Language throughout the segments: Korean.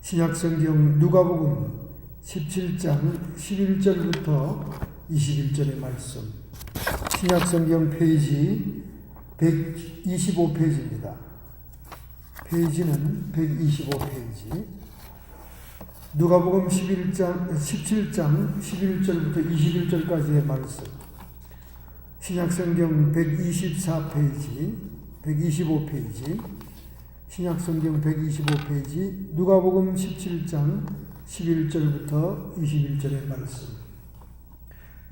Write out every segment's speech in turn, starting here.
신약성경 누가복음 17장 11절부터 21절의 말씀. 신약성경 페이지 125페이지입니다. 페이지는 125페이지. 누가복음 17장 11절부터 21절까지의 말씀. 신약성경 124페이지, 125페이지. 신약성경 125페이지, 누가복음 17장 11절부터 21절의 말씀.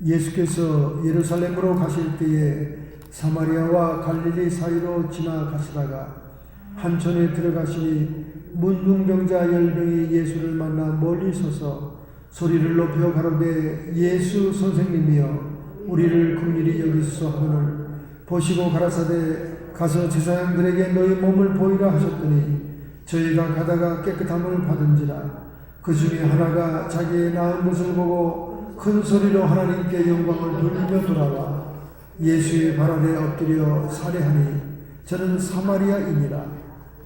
예수께서 예루살렘으로 가실 때에 사마리아와 갈릴리 사이로 지나가시다가 한촌에 들어가시니 문둥병자 10명이 예수를 만나 멀리 서서 소리를 높여 가로되 예수 선생님이여 우리를 긍휼히 여기소서 하거늘 보시고 가라사대 가서 제사장들에게 너희 몸을 보이라 하셨더니 저희가 가다가 깨끗함을 받은지라. 그 중에 하나가 자기의 나은 것을 보고 큰 소리로 하나님께 영광을 돌리며 돌아와 예수의 발 아래 엎드려 살해하니 저는 사마리아인이라.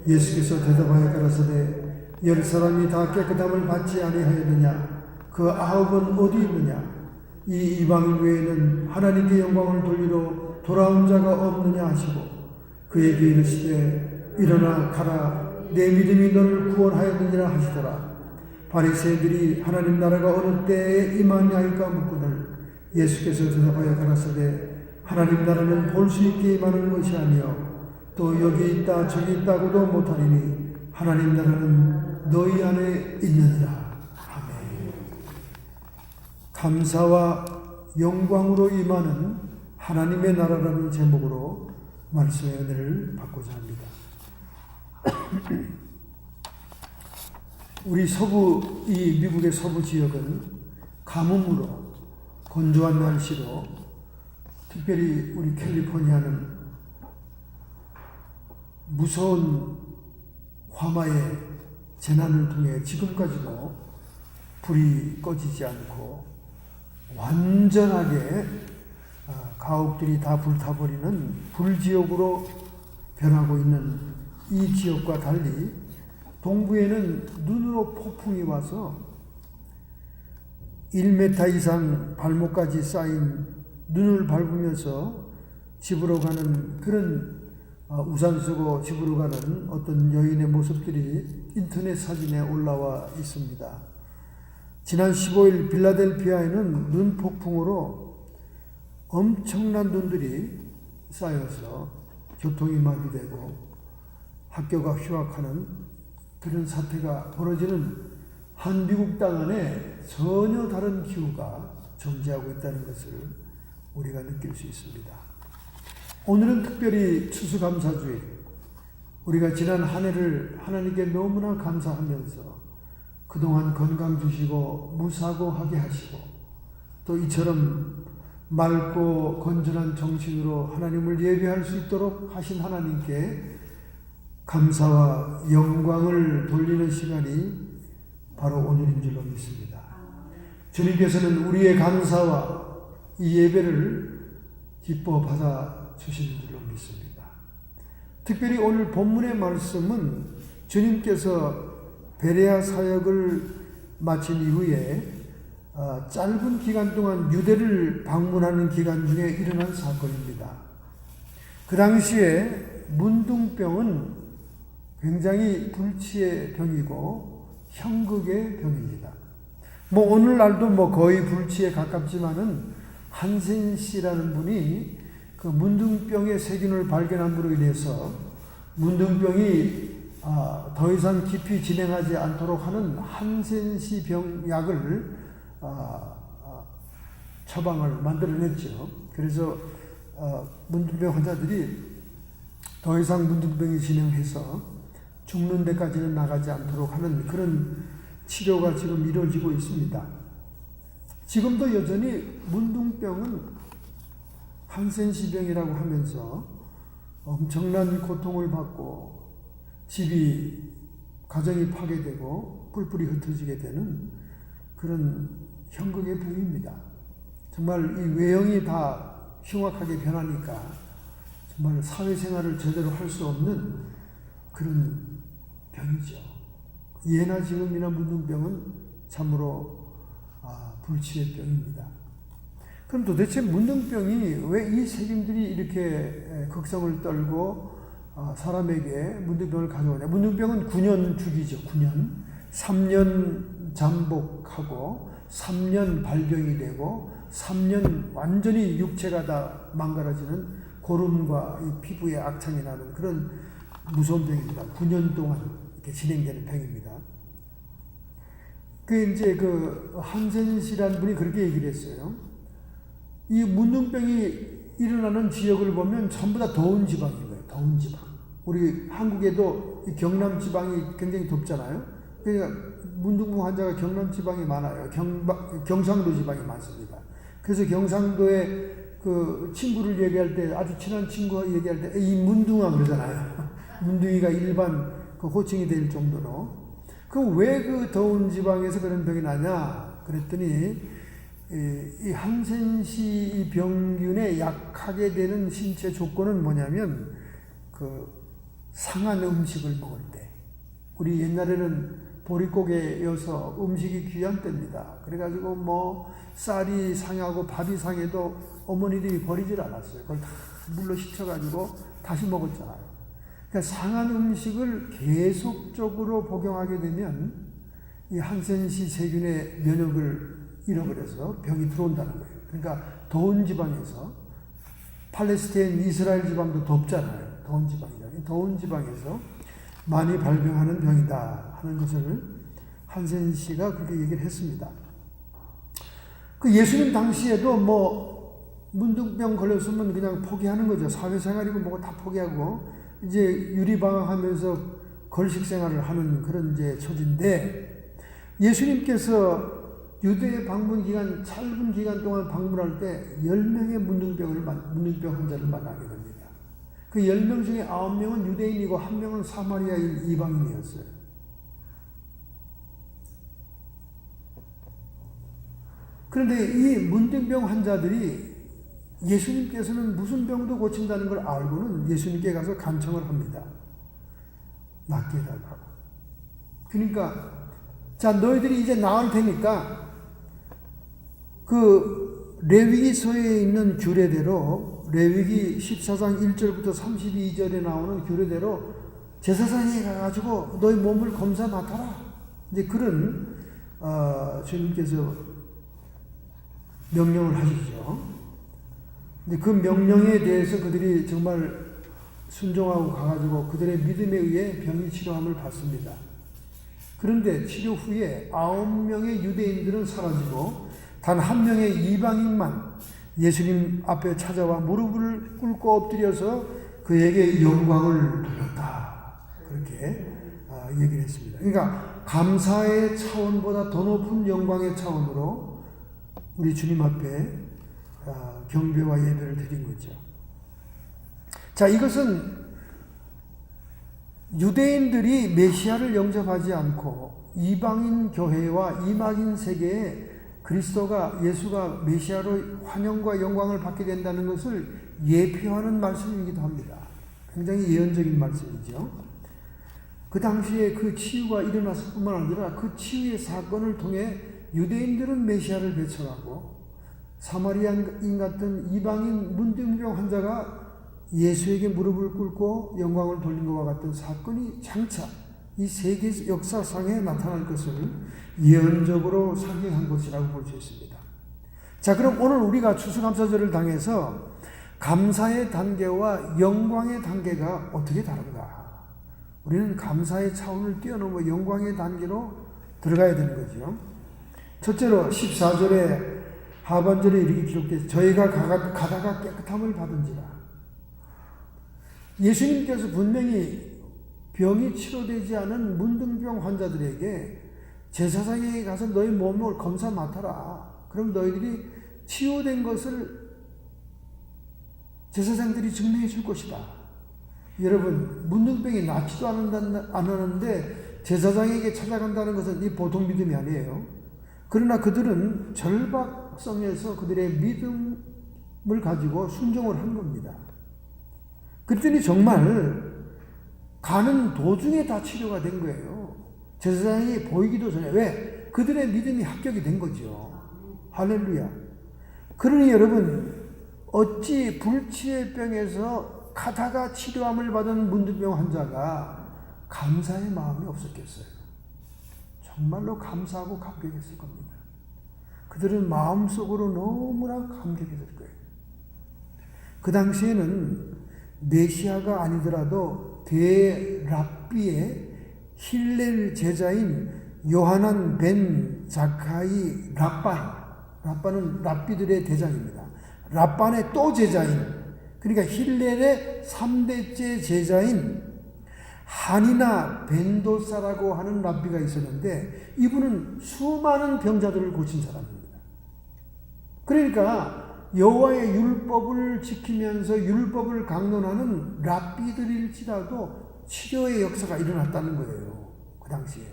예수께서 대답하여 가라사대 10사람이 다 깨끗함을 받지 아니하였느냐? 그 9은 어디 있느냐? 이 이방인 외에는 하나님께 영광을 돌리러 돌아온 자가 없느냐 하시고 그에게 이르시되 일어나 가라 내 믿음이 너를 구원하였느니라 하시더라. 바리새인들이 하나님 나라가 어느 때에 임하냐이까 묻거늘 예수께서 대답하여 가라사대 하나님 나라는 볼 수 있게 임하는 것이 아니요 또 여기 있다 저기 있다고도 못하리니 하나님 나라는 너희 안에 있느니라. 아멘. 감사와 영광으로 임하는 하나님의 나라라는 제목으로 말씀의 은혜를 받고자 합니다. 우리 서부, 이 미국의 서부 지역은 가뭄으로 건조한 날씨로 특별히 우리 캘리포니아는 무서운 화마의 재난을 통해 지금까지도 불이 꺼지지 않고 완전하게 가옥들이 다 불타버리는 불지역으로 변하고 있는 이 지역과 달리 동부에는 눈으로 폭풍이 와서 1m 이상 발목까지 쌓인 눈을 밟으면서 집으로 가는 그런 우산 쓰고 집으로 가는 어떤 여인의 모습들이 인터넷 사진에 올라와 있습니다. 지난 15일 필라델피아에는 눈 폭풍으로 엄청난 눈들이 쌓여서 교통이 마비되고 학교가 휴학하는 그런 사태가 벌어지는 한 미국 땅 안에 전혀 다른 기후가 존재하고 있다는 것을 우리가 느낄 수 있습니다. 오늘은 특별히 추수감사주일, 우리가 지난 한 해를 하나님께 너무나 감사하면서 그동안 건강 주시고 무사고하게 하시고 또 이처럼 맑고 건전한 정신으로 하나님을 예배할 수 있도록 하신 하나님께 감사와 영광을 돌리는 시간이 바로 오늘인 줄로 믿습니다. 주님께서는 우리의 감사와 이 예배를 기뻐 받아 주시는 줄로 믿습니다. 특별히 오늘 본문의 말씀은 주님께서 베레아 사역을 마친 이후에 짧은 기간 동안 유대를 방문하는 기간 중에 일어난 사건입니다. 그 당시에 문둥병은 굉장히 불치의 병이고 형극의 병입니다. 오늘날도 거의 불치에 가깝지만은 한센 씨라는 분이 그 문둥병의 세균을 발견함으로 인해서 문둥병이 더 이상 깊이 진행하지 않도록 하는 한센시 병약을 처방을 만들어냈죠. 그래서 문둥병 환자들이 더 이상 문둥병이 진행해서 죽는 데까지는 나가지 않도록 하는 그런 치료가 지금 이루어지고 있습니다. 지금도 여전히 문둥병은 한센시병이라고 하면서 엄청난 고통을 받고 가정이 파괴되고 뿔뿔이 흩어지게 되는 그런 형극의 병입니다. 정말 이 외형이 다 흉악하게 변하니까 정말 사회생활을 제대로 할 수 없는 그런 병이죠. 예나 지금이나 문둥병은 참으로 불치의 병입니다. 그럼 도대체 문둥병이 왜 이 세균들이 이렇게 극성을 떨고 사람에게 문둥병을 가져오냐? 문둥병은 9년 주기죠. 9년. 3년 잠복하고 3년 발병이 되고 3년 완전히 육체가 다 망가져지는 고름과 이 피부에 악창이 나는 그런 무서운 병입니다. 9년 동안 이렇게 진행되는 병입니다. 이제 한센 씨라는 분이 그렇게 얘기를 했어요. 이 문둥병이 일어나는 지역을 보면 전부 다 더운 지방인 거예요. 더운 지방. 우리 한국에도 이 경남 지방이 굉장히 덥잖아요. 그러니까 문둥병 환자가 경남 지방이 많아요. 경상도 지방이 많습니다. 그래서 경상도에 친구를 얘기할 때, 아주 친한 친구가 얘기할 때, 이 문둥아 그러잖아요. 문둥이가 일반 호칭이 될 정도로. 그럼 왜 더운 지방에서 그런 병이 나냐? 그랬더니, 이 한센시 병균에 약하게 되는 신체 조건은 뭐냐면, 상한 음식을 먹을 때. 우리 옛날에는 보릿고개여서 음식이 귀한 때입니다. 그래가지고 쌀이 상하고 밥이 상해도 어머니들이 버리질 않았어요. 그걸 다 물로 씻어가지고 다시 먹었잖아요. 그러니까 상한 음식을 계속적으로 복용하게 되면 이 한센시 세균의 면역을 잃어버려서 병이 들어온다는 거예요. 그러니까 더운 지방에서, 팔레스타인 이스라엘 지방도 덥잖아요. 더운 지방이잖아요. 더운 지방에서 많이 발병하는 병이다 하는 것을 한센 씨가 그렇게 얘기를 했습니다. 예수님 당시에도 문둥병 걸렸으면 그냥 포기하는 거죠. 사회생활이고 뭐고 다 포기하고 이제 유리방황하면서 걸식 생활을 하는 그런 이제 처지인데, 예수님께서 유대 방문 기간, 짧은 기간 동안 방문할 때 10명의 문둥병 환자를 만나게 됩니다. 그 10명 중에 9명은 유대인이고 1명은 사마리아인 이방인이었어요. 그런데 이 문둥병 환자들이 예수님께서는 무슨 병도 고친다는 걸 알고는 예수님께 가서 간청을 합니다. 낫게 해달라고. 그러니까, 자, 너희들이 이제 나을 테니까 레위기서에 있는 규례대로, 레위기 14장 1절부터 32절에 나오는 규례대로 제사장에 가가지고 너희 몸을 검사 맡아라. 이제 그런 주님께서 명령을 하시죠. 이제 그 명령에 대해서 그들이 정말 순종하고 가가지고 그들의 믿음에 의해 병이 치료함을 받습니다. 그런데 치료 후에 9명의 유대인들은 사라지고 단 1명의 이방인만 예수님 앞에 찾아와 무릎을 꿇고 엎드려서 그에게 영광을 돌렸다. 그렇게 얘기를 했습니다. 그러니까 감사의 차원보다 더 높은 영광의 차원으로 우리 주님 앞에 경배와 예배를 드린 거죠. 자, 이것은 유대인들이 메시아를 영접하지 않고 이방인 교회와 이방인 세계에 예수가 메시아로 환영과 영광을 받게 된다는 것을 예표하는 말씀이기도 합니다. 굉장히 예언적인 말씀이죠. 그 당시에 그 치유가 일어났을 뿐만 아니라 그 치유의 사건을 통해 유대인들은 메시아를 배척하고 사마리아인 같은 이방인 문둥병 환자가 예수에게 무릎을 꿇고 영광을 돌린 것과 같은 사건이 장차 이 세계 역사상에 나타날 것을 예언적으로 상징한 것이라고 볼 수 있습니다. 자, 그럼 오늘 우리가 추수감사절을 당해서 감사의 단계와 영광의 단계가 어떻게 다른가? 우리는 감사의 차원을 뛰어넘어 영광의 단계로 들어가야 되는 거죠. 첫째로 14절에 하반절에 이렇게 기록되어 저희가 가다가 깨끗함을 받은지라. 예수님께서 분명히 병이 치료되지 않은 문둥병 환자들에게 제사장에게 가서 너희 몸을 검사 맡아라. 그럼 너희들이 치유된 것을 제사장들이 증명해 줄 것이다. 여러분, 문둥병이 낫지도 않았는데 제사장에게 찾아간다는 것은 이 보통 믿음이 아니에요. 그러나 그들은 절박성에서 그들의 믿음을 가지고 순종을 한 겁니다. 그랬더니 정말 가는 도중에 다 치료가 된 거예요. 제사장이 보이기도 전에. 왜? 그들의 믿음이 합격이 된 거죠. 할렐루야. 그러니 여러분, 어찌 불치의 병에서 가다가 치료함을 받은 문둥병 환자가 감사의 마음이 없었겠어요. 정말로 감사하고 감격했을 겁니다. 그들은 마음속으로 너무나 감격했을 거예요. 그 당시에는 메시아가 아니더라도 대랍비의 힐렐 제자인 요하난 벤 자카이 랍반은 랍비들의 대장입니다. 랍반의 또 제자인, 그러니까 힐렐의 3대째 제자인 하니나 벤도사라고 하는 랍비가 있었는데 이분은 수많은 병자들을 고친 사람입니다. 그러니까 여호와의 율법을 지키면서 율법을 강론하는 랍비들일지라도 치료의 역사가 일어났다는 거예요. 그 당시에.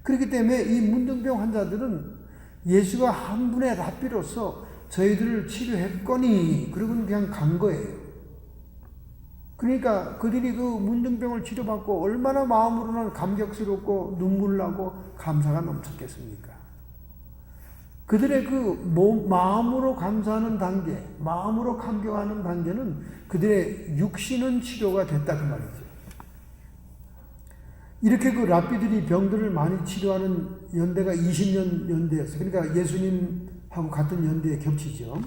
그렇기 때문에 이 문둥병 환자들은 예수가 한 분의 랍비로서 저희들을 치료했거니 그러고는 그냥 간 거예요. 그러니까 그들이 그 문둥병을 치료받고 얼마나 마음으로는 감격스럽고 눈물 나고 감사가 넘쳤겠습니까? 그들의 그 마음으로 감사하는 단계, 마음으로 감격하는 단계는 그들의 육신은 치료가 됐다 그 말이죠. 이렇게 그 랍비들이 병들을 많이 치료하는 연대가 20년 연대였어요. 그러니까 예수님하고 같은 연대에 겹치죠.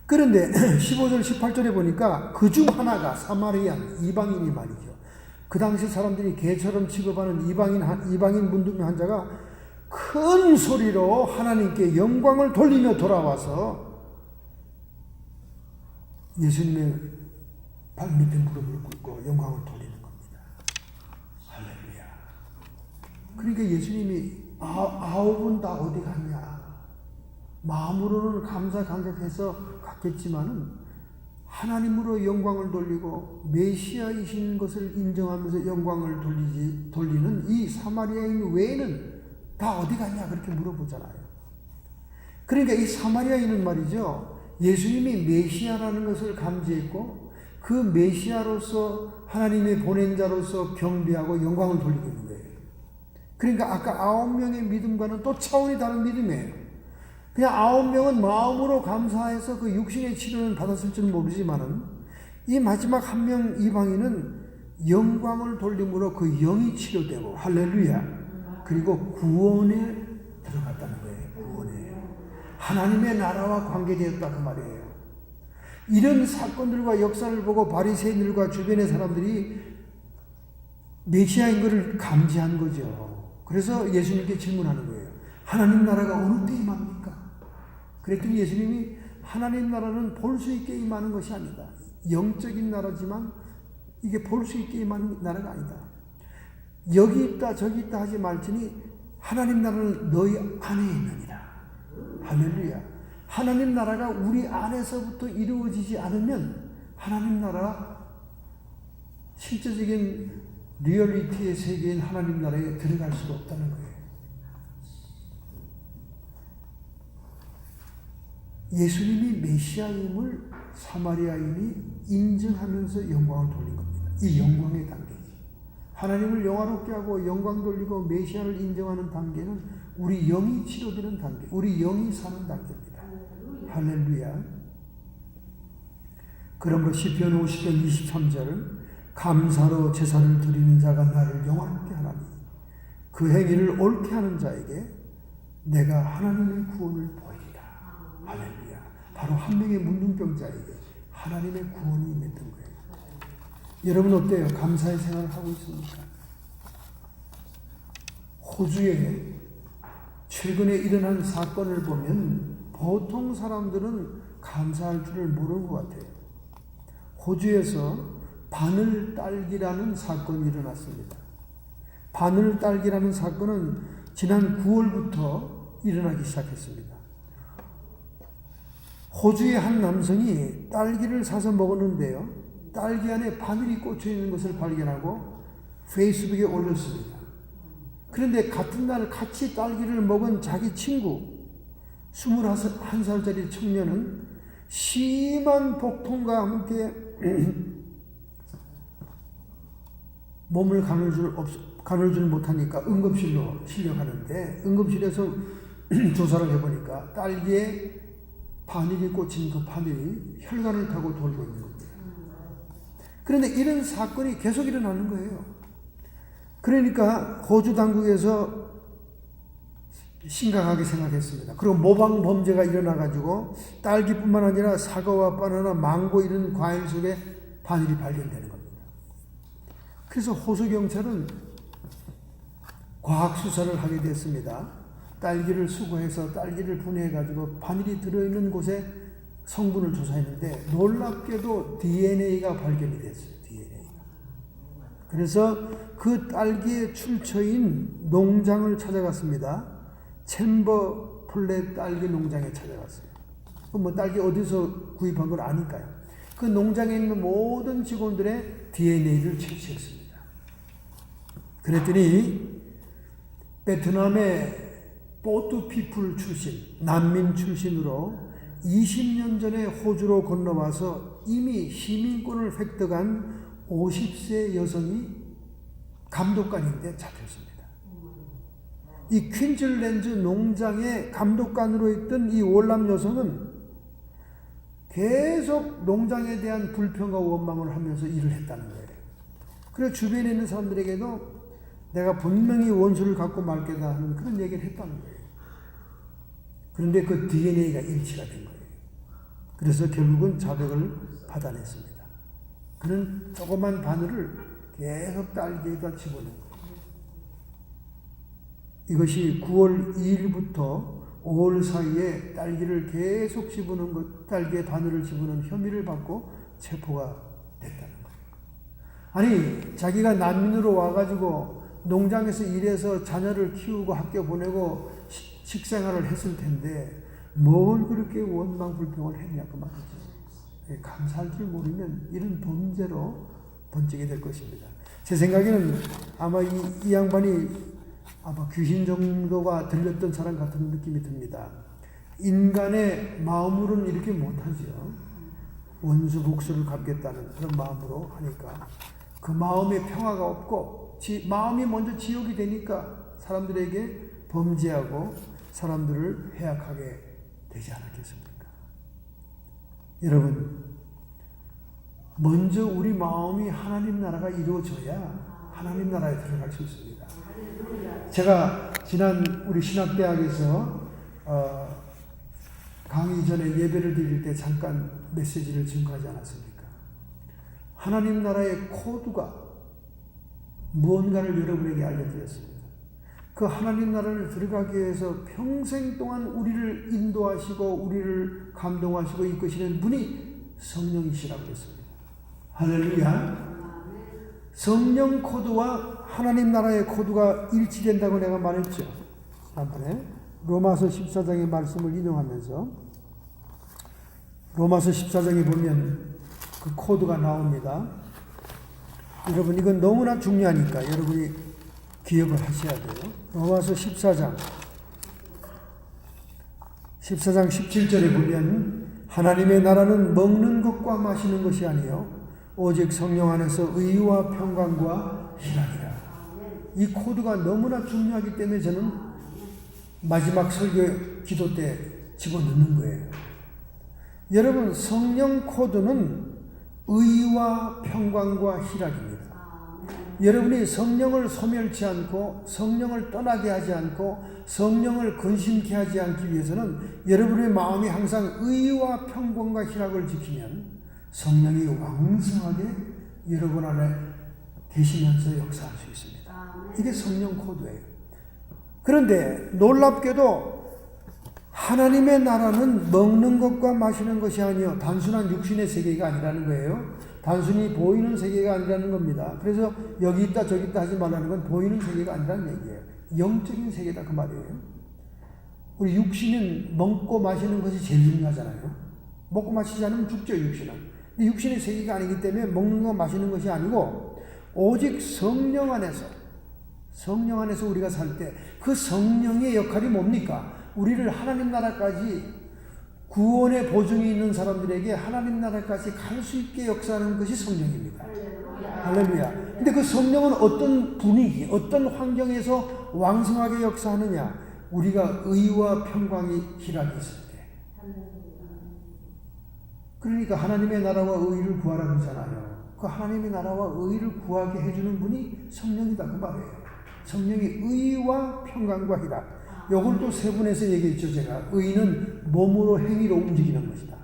그런데 15절 18절에 보니까 그 중 하나가 사마리안 이방인이 말이죠. 그 당시 사람들이 개처럼 취급하는 이방인 문둥병 환자가 큰 소리로 하나님께 영광을 돌리며 돌아와서 예수님의 발밑에 무릎을 꿇고 영광을 돌리는 겁니다. 할렐루야. 그러니까 예수님이 아홉은 다 어디 갔냐? 마음으로는 감사 감격해서 갔겠지만은 하나님으로 영광을 돌리고 메시아이신 것을 인정하면서 영광을 돌리는 이 사마리아인 외에는 다 어디 갔냐 그렇게 물어보잖아요. 그러니까 이 사마리아인은 말이죠, 예수님이 메시아라는 것을 감지했고 그 메시아로서 하나님의 보낸 자로서 경배하고 영광을 돌리고 있는 거예요. 그러니까 아까 9명의 믿음과는 또 차원이 다른 믿음이에요. 그냥 9명은 마음으로 감사해서 그 육신의 치료는 받았을 줄은 모르지만은 이 마지막 한 명 이방인은 영광을 돌림으로 그 영이 치료되고 할렐루야. 그리고 구원에 들어갔다는 거예요. 구원에. 하나님의 나라와 관계되었다 그 말이에요. 이런 사건들과 역사를 보고 바리새인들과 주변의 사람들이 메시아인 것을 감지한 거죠. 그래서 예수님께 질문하는 거예요. 하나님 나라가 어느 때 임합니까? 그랬더니 예수님이 하나님 나라는 볼 수 있게 임하는 것이 아니다. 영적인 나라지만 이게 볼 수 있게 임하는 나라가 아니다. 여기 있다 저기 있다 하지 말지니 하나님 나라는 너희 안에 있느니라. 할렐루야. 하나님 나라가 우리 안에서부터 이루어지지 않으면 하나님 나라 실제적인 리얼리티의 세계인 하나님 나라에 들어갈 수가 없다는 거예요. 예수님이 메시아임을 사마리아인이 인정하면서 영광을 돌린 겁니다. 이 영광의 단계지. 하나님을 영화롭게 하고 영광 돌리고 메시아를 인정하는 단계는 우리 영이 치료되는 단계, 우리 영이 사는 단계입니다. 할렐루야. 그러므로 시편 50편 23절은 감사로 제사를 드리는 자가 나를 영화롭게 하나니 그 행위를 옳게 하는 자에게 내가 하나님의 구원을 보이리라. 할렐루야. 바로 한 명의 문둥병자에게 하나님의 구원이 임했던 거예요. 여러분 어때요? 감사의 생활을 하고 있습니까? 호주에 최근에 일어난 사건을 보면 보통 사람들은 감사할 줄을 모르는 것 같아요. 호주에서 바늘 딸기라는 사건이 일어났습니다. 바늘 딸기라는 사건은 지난 9월부터 일어나기 시작했습니다. 호주의 한 남성이 딸기를 사서 먹었는데요, 딸기 안에 바늘이 꽂혀 있는 것을 발견하고 페이스북에 올렸습니다. 그런데 같은 날 같이 딸기를 먹은 자기 친구 21살짜리 청년은 심한 복통과 함께 몸을 간호를 못하니까 응급실로 실려가는데 응급실에서 조사를 해보니까 딸기에 바늘이 꽂힌 그 바늘이 혈관을 타고 돌고 있는 겁니다. 그런데 이런 사건이 계속 일어나는 거예요. 그러니까 호주 당국에서 심각하게 생각했습니다. 그리고 모방 범죄가 일어나가지고 딸기뿐만 아니라 사과와 바나나, 망고 이런 과일 속에 바늘이 발견되는 겁니다. 그래서 호주 경찰은 과학 수사를 하게 됐습니다. 딸기를 수거해서 딸기를 분해해가지고 바늘이 들어있는 곳에 성분을 조사했는데 놀랍게도 DNA가 발견이 됐어요. DNA가. 그래서 그 딸기의 출처인 농장을 찾아갔습니다. 챔버 플랫 딸기 농장에 찾아갔어요. 뭐 딸기 어디서 구입한 걸 아니까요. 그 농장에 있는 모든 직원들의 DNA를 채취했습니다. 그랬더니 베트남의 보트피플 출신, 난민 출신으로 20년 전에 호주로 건너와서 이미 시민권을 획득한 50세 여성이 감독관인데 잡혔습니다. 이 퀸즐랜드 농장의 감독관으로 있던 이 월남 여성은 계속 농장에 대한 불평과 원망을 하면서 일을 했다는 거예요. 그래서 주변에 있는 사람들에게도 내가 분명히 원수를 갖고 말 거다 하는 그런 얘기를 했다는 거예요. 그런데 그 DNA가 일치가 된 거예요. 그래서 결국은 자백을 받아냈습니다. 그는 조그만 바늘을 계속 딸기에다 집어넣은 거예요. 이것이 9월 2일부터 5월 사이에 딸기를 계속 집어넣은 것, 딸기에 바늘을 집어넣은 혐의를 받고 체포가 됐다는 거예요. 아니, 자기가 난민으로 와가지고 농장에서 일해서 자녀를 키우고 학교 보내고 식생활을 했을 텐데 뭘 그렇게 원망 불평을 했냐 그 말이죠. 감사할 줄 모르면 이런 범죄로 번지게 될 것입니다. 제 생각에는 아마 이 양반이 아마 귀신 정도가 들렸던 사람 같은 느낌이 듭니다. 인간의 마음으로는 이렇게 못하죠. 원수 복수를 갚겠다는 그런 마음으로 하니까 그 마음에 평화가 없고 마음이 먼저 지옥이 되니까 사람들에게 범죄하고 사람들을 해악하게 되지 않았겠습니까? 여러분, 먼저 우리 마음이 하나님 나라가 이루어져야 하나님 나라에 들어갈 수 있습니다. 제가 지난 우리 신학대학에서 강의 전에 예배를 드릴 때 잠깐 메시지를 증거하지 않았습니까? 하나님 나라의 코드가 무언가를 여러분에게 알려드렸습니다. 그 하나님 나라를 들어가기 위해서 평생 동안 우리를 인도하시고 우리를 감동하시고 이끄시는 분이 성령이시라고 했습니다. 할렐루야. 성령 코드와 하나님 나라의 코드가 일치된다고 내가 말했죠. 한번에 로마서 14장의 말씀을 인용하면서 로마서 14장에 보면 그 코드가 나옵니다. 여러분 이건 너무나 중요하니까 여러분이 기억을 하셔야 돼요. 로마서 14장 17절에 보면 하나님의 나라는 먹는 것과 마시는 것이 아니요 오직 성령 안에서 의와 평강과 희락이라. 이 코드가 너무나 중요하기 때문에 저는 마지막 설교 기도 때 집어넣는 거예요. 여러분 성령 코드는 의와 평강과 희락입니다. 여러분이 성령을 소멸치 않고 성령을 떠나게 하지 않고 성령을 근심케 하지 않기 위해서는 여러분의 마음이 항상 의와 평강과 희락을 지키면 성령이 왕성하게 여러분 안에 계시면서 역사할 수 있습니다. 이게 성령 코드예요. 그런데 놀랍게도 하나님의 나라는 먹는 것과 마시는 것이 아니요 단순한 육신의 세계가 아니라는 거예요. 단순히 보이는 세계가 아니라는 겁니다. 그래서 여기 있다 저기 있다 하지 말라는 건 보이는 세계가 아니라는 얘기예요. 영적인 세계다 그 말이에요. 우리 육신은 먹고 마시는 것이 제일 중요하잖아요. 먹고 마시지 않으면 죽죠 육신은. 근데 육신의 세계가 아니기 때문에 먹는 거 마시는 것이 아니고 오직 성령 안에서 우리가 살 때 그 성령의 역할이 뭡니까? 우리를 하나님 나라까지 구원의 보증이 있는 사람들에게 하나님 나라까지 갈 수 있게 역사하는 것이 성령입니다. 할렐루야. 근데 그 성령은 어떤 분위기, 어떤 환경에서 왕성하게 역사하느냐? 우리가 의와 평강이 희락이 있을 때. 그러니까 하나님의 나라와 의를 구하라 그러잖아요. 그 하나님의 나라와 의를 구하게 해주는 분이 성령이다 그 말이에요. 성령이 의와 평강과 희락. 요걸 또 세 분에서 얘기했죠 제가. 의는 몸으로 행위로 움직이는 것이다.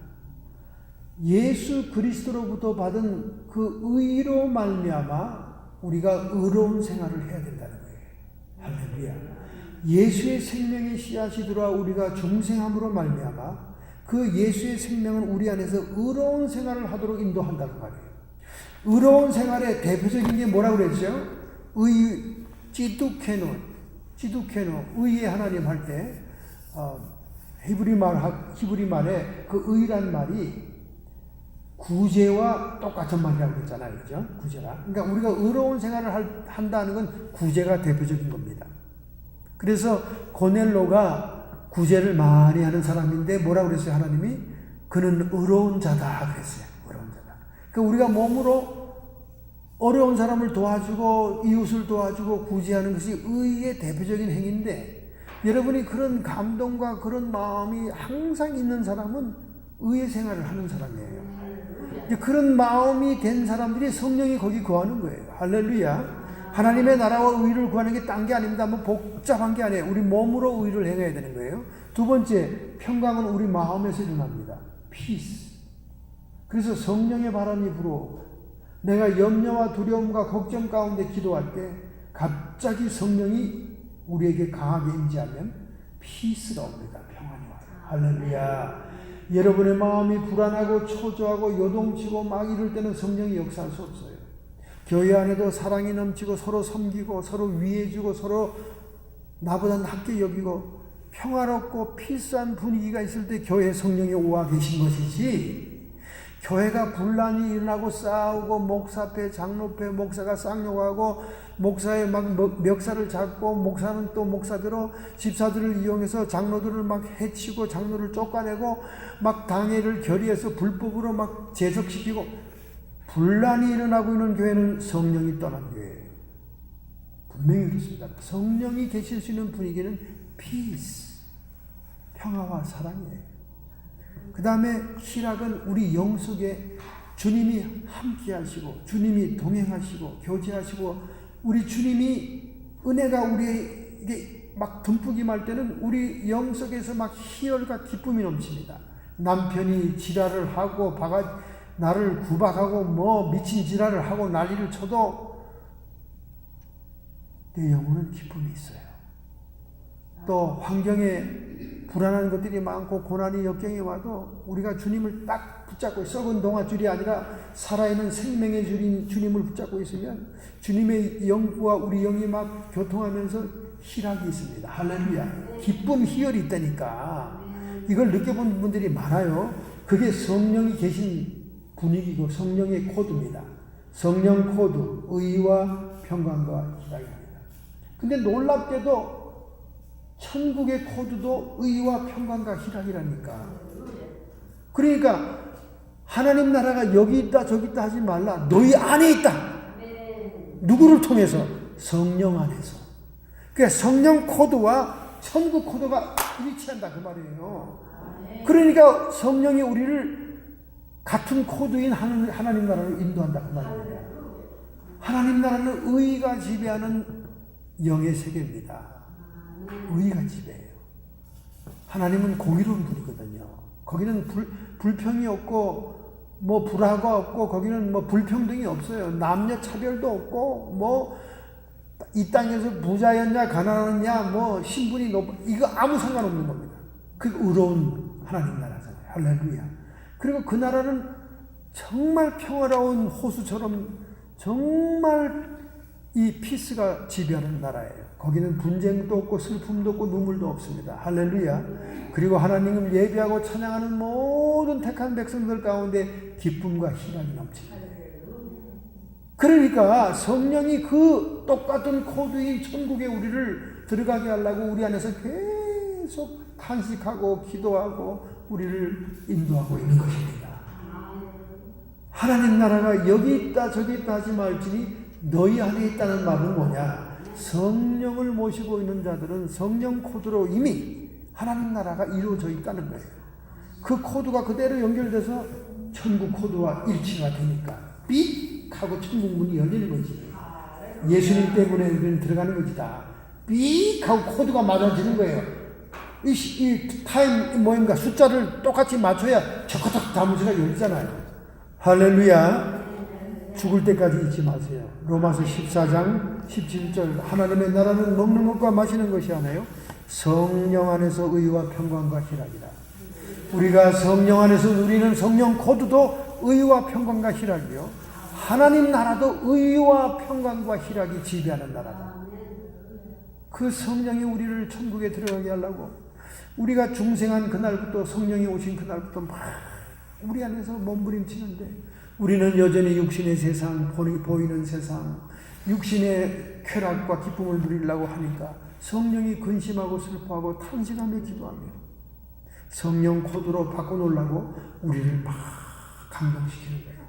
예수 그리스도로부터 받은 그 의로 말미암아 우리가 의로운 생활을 해야 된다는 거예요. 할렐루야. 예수의 생명의 씨앗이 들어와 우리가 중생함으로 말미암아 그 예수의 생명은 우리 안에서 의로운 생활을 하도록 인도한다는 말이에요. 의로운 생활의 대표적인 게 뭐라고 그랬죠? 지두케노, 의의 하나님 할 때 히브리 말에 그 의란 말이 구제와 똑같은 말이라고 그랬잖아요. 그죠? 구제라. 그러니까 우리가 의로운 생활을 한다는 건 구제가 대표적인 겁니다. 그래서 고넬로가 구제를 많이 하는 사람인데 뭐라고 그랬어요? 하나님이 그는 의로운 자다 그랬어요. 의로운 자다. 그러니까 우리가 몸으로 어려운 사람을 도와주고 이웃을 도와주고 구제하는 것이 의의 대표적인 행위인데 여러분이 그런 감동과 그런 마음이 항상 있는 사람은 의의 생활을 하는 사람이에요. 그런 마음이 된 사람들이 성령이 거기 거하는 거예요. 할렐루야. 하나님의 나라와 의를 구하는 게 딴 게 아닙니다. 뭐 복잡한 게 아니에요. 우리 몸으로 의를 행해야 되는 거예요. 두 번째, 평강은 우리 마음에서 일어납니다. peace. 그래서 성령의 바람이 불어오고 내가 염려와 두려움과 걱정 가운데 기도할 때 갑자기 성령이 우리에게 강하게 임재하면 peace가 옵니다. 평안이 와요. 할렐루야. 여러분의 마음이 불안하고 초조하고 요동치고 막 이럴 때는 성령이 역사할 수 없어요. 교회 안에도 사랑이 넘치고 서로 섬기고 서로 위해주고 서로 나보다 낮게 여기고 평화롭고 피스한 분위기가 있을 때 교회에 성령이 오와 계신 것이지 교회가 분란이 일어나고 싸우고 목사 앞에 장로 앞에 목사가 쌍욕하고 목사의 막 멱살을 잡고 목사는 또 목사대로 집사들을 이용해서 장로들을 막 해치고 장로를 쫓아내고 막 당회를 결의해서 불법으로 막 제석시키고 분란이 일어나고 있는 교회는 성령이 떠난 교회예요. 분명히 그렇습니다. 성령이 계실 수 있는 분위기는 peace, 평화와 사랑이에요. 그 다음에 희락은 우리 영 속에 주님이 함께 하시고 주님이 동행하시고 교제하시고 우리 주님이 은혜가 우리에게 막 듬뿍 임할 때는 우리 영 속에서 막 희열과 기쁨이 넘칩니다. 남편이 지랄을 하고 나를 구박하고 뭐 미친 지랄을 하고 난리를 쳐도 내 영혼은 기쁨이 있어요. 또 환경에 불안한 것들이 많고 고난이 역경이 와도 우리가 주님을 딱 붙잡고 썩은 동아줄이 아니라 살아있는 생명의 주님을 붙잡고 있으면 주님의 영과 우리 영이 막 교통하면서 희락이 있습니다. 할렐루야. 기쁨, 희열이 있다니까. 이걸 느껴본 분들이 많아요. 그게 성령이 계신 분위기고 성령의 코드입니다. 성령 코드, 의와 평강과 희락입니다. 근데 놀랍게도 천국의 코드도 의와 평강과 희락이라니까. 그러니까 하나님 나라가 여기 있다 저기 있다 하지 말라. 너희 안에 있다. 누구를 통해서? 성령 안에서. 그러니까 성령 코드와 천국 코드가 일치한다 그 말이에요. 그러니까 성령이 우리를 같은 코드인 하나님 나라로 인도한다 그 말입니다. 하나님 나라는 의가 지배하는 영의 세계입니다. 의가 지배해요. 하나님은 공의로운 분이거든요. 거기는 불평이 없고 뭐 불화가 없고 거기는 뭐 불평등이 없어요. 남녀 차별도 없고 뭐 이 땅에서 부자였냐 가난하냐 뭐 신분이 이거 아무 상관없는 겁니다. 그게 의로운 하나님 나라잖아요. 할렐루야. 그리고 그 나라는 정말 평화로운 호수처럼 정말 이 피스가 지배하는 나라예요. 거기는 분쟁도 없고 슬픔도 없고 눈물도 없습니다. 할렐루야. 그리고 하나님을 예배하고 찬양하는 모든 택한 백성들 가운데 기쁨과 희락이 넘칩니다. 그러니까 성령이 그 똑같은 코드인 천국에 우리를 들어가게 하려고 우리 안에서 계속 탄식하고 기도하고 우리를 인도하고 있는 것입니다. 하나님 나라가 여기 있다 저기 있다 하지 말지니 너희 안에 있다는 말은 뭐냐? 성령을 모시고 있는 자들은 성령 코드로 이미 하나님 나라가 이루어져 있다는 거예요. 그 코드가 그대로 연결돼서 천국 코드와 일치가 되니까 삑 하고 천국 문이 열리는 거지. 예수님 때문에 우리는 들어가는 거지 다. 삑 하고 코드가 맞아지는 거예요. 이 타임 뭐인가 숫자를 똑같이 맞춰야 저커덕 다문서가 열리잖아요. 할렐루야. 죽을 때까지 잊지 마세요. 로마서 14장 17절 하나님의 나라는 먹는 것과 마시는 것이 아니에요. 성령 안에서 의와 평강과 희락이라. 우리가 성령 안에서 누리는 성령 코드도 의와 평강과 희락이요. 하나님 나라도 의와 평강과 희락이 지배하는 나라다. 그 성령이 우리를 천국에 들어가게 하려고 우리가 중생한 그날부터 성령이 오신 그날부터 막 우리 안에서 몸부림치는데 우리는 여전히 육신의 세상, 보이는 세상, 육신의 쾌락과 기쁨을 누리려고 하니까 성령이 근심하고 슬퍼하고 탄식하며 기도하며 성령 코드로 바꿔놓으려고 우리를 막 감동시키는 거예요.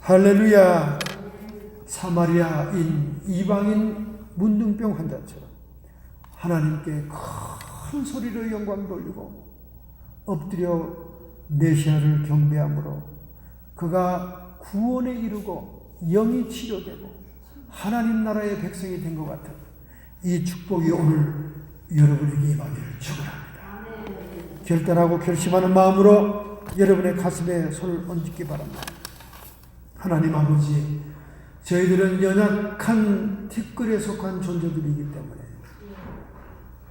할렐루야. 사마리아인 이방인 문둥병 환자처럼 하나님께 큰 소리로 영광 돌리고 엎드려 메시아를 경배함으로 그가 구원에 이르고 영이 치료되고 하나님 나라의 백성이 된 것 같은 이 축복이 오늘 여러분에게 임하기를 축원합니다. 결단하고 결심하는 마음으로 여러분의 가슴에 손을 얹기 바랍니다. 하나님 아버지, 저희들은 연약한 티끌에 속한 존재들이기 때문에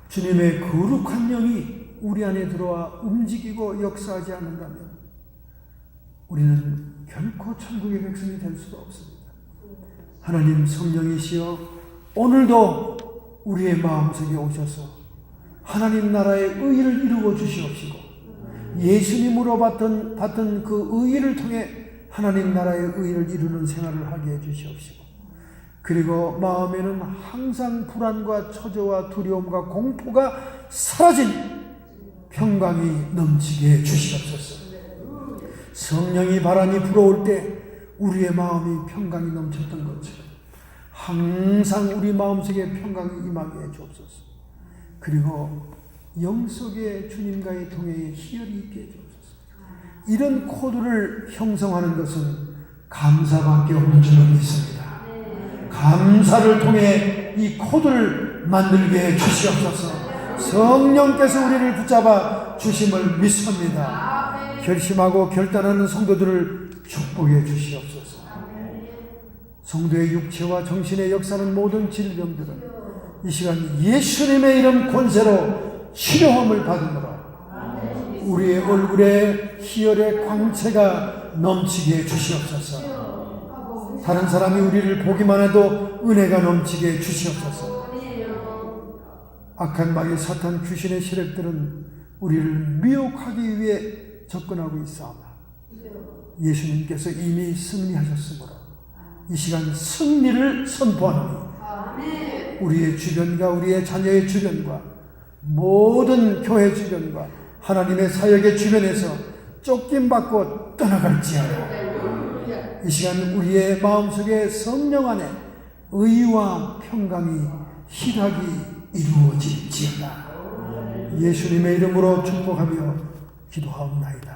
주님의 거룩한 영이 우리 안에 들어와 움직이고 역사하지 않는다면 우리는 결코 천국의 백성이 될 수가 없습니다. 하나님 성령이시여 오늘도 우리의 마음속에 오셔서 하나님 나라의 의를 이루어 주시옵시고 예수님으로 받은 그 의를 통해 하나님 나라의 의를 이루는 생활을 하게 해 주시옵시고 그리고 마음에는 항상 불안과 초조와 두려움과 공포가 사라진 평강이 넘치게 해 주시옵소서. 성령이 바람이 불어올 때 우리의 마음이 평강이 넘쳤던 것처럼 항상 우리 마음속에 평강이 임하게 해 주옵소서. 그리고 영속에 주님과의 동행에 희열이 있게 해 주옵소서. 이런 코드를 형성하는 것은 감사밖에 없는 줄로 믿습니다. 감사를 통해 이 코드를 만들게 해 주시옵소서. 성령께서 우리를 붙잡아 주심을 믿습니다. 결심하고 결단하는 성도들을 축복해 주시옵소서. 성도의 육체와 정신의 역사는 모든 질병들은 이 시간 예수님의 이름 권세로 치료함을 받으므로 우리의 얼굴에 희열의 광채가 넘치게 해 주시옵소서. 다른 사람이 우리를 보기만 해도 은혜가 넘치게 해 주시옵소서. 악한 마귀 사탄 귀신의 세력들은 우리를 미혹하기 위해 접근하고 있사오나 예수님께서 이미 승리하셨으므로 이 시간 승리를 선포하노니 우리의 주변과 우리의 자녀의 주변과 모든 교회 주변과 하나님의 사역의 주변에서 쫓김받고 떠나갈지어다. 이 시간 우리의 마음속에 성령 안에 의와 평강이 희락이 이루어질지어다. 예수님의 이름으로 축복하며 기도하옵나이다.